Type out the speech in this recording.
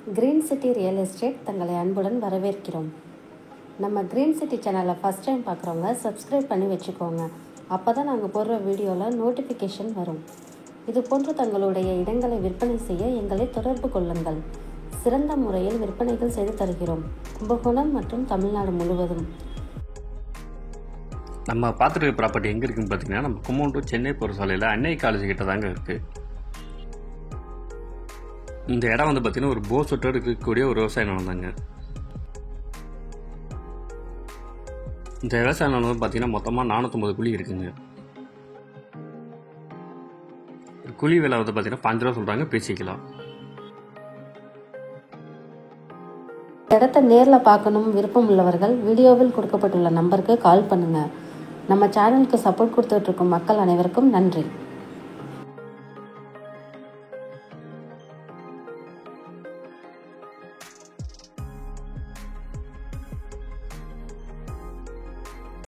Green city real estate தங்களை அன்புடன் வரவேற்கிறோம். நம்ம கிரீன் சிட்டி சேனலை ஃபஸ்ட் டைம் பார்க்குறவங்க சப்ஸ்கிரைப் பண்ணி வச்சுக்கோங்க. அப்போ தான் நாங்கள் போடுற வீடியோவில் நோட்டிஃபிகேஷன் வரும். இது போன்று தங்களுடைய இடங்களை விற்பனை செய்ய எங்களை தொடர்பு கொள்ளுங்கள். சிறந்த முறையில் விற்பனைகள் செய்து தருகிறோம். கும்பகோணம் மற்றும் தமிழ்நாடு முழுவதும். நம்ம பார்த்துட்டு இருக்க ப்ராப்பர்ட்டி எங்கே இருக்குன்னு பார்த்தீங்கன்னா, நம்ம கும்பகோணம் டு சென்னை போகிற சாலையில் அன்னை காலேஜ் கிட்ட தாங்க இருக்குது. இந்த இடம் வந்து பார்த்தீங்கன்னா ஒரு போர்சொட்டோடு இருக்கக்கூடிய ஒரு விவசாய நிலம் தாங்க. இந்த விவசாய நிலம் வந்து பார்த்தீங்கன்னா மொத்தமாக 450 குழி இருக்குங்க. குழி விலை வந்து பார்த்தீங்கன்னா 5 ரூபா சொல்கிறாங்க, பேசிக்கலாம். இடத்தை நேரில் பார்க்கணும் விருப்பம் உள்ளவர்கள் வீடியோவில் கொடுக்கப்பட்டுள்ள நம்பருக்கு கால் பண்ணுங்கள். நம்ம சேனலுக்கு சப்போர்ட் கொடுத்துட்ருக்கும் மக்கள் அனைவருக்கும் நன்றி.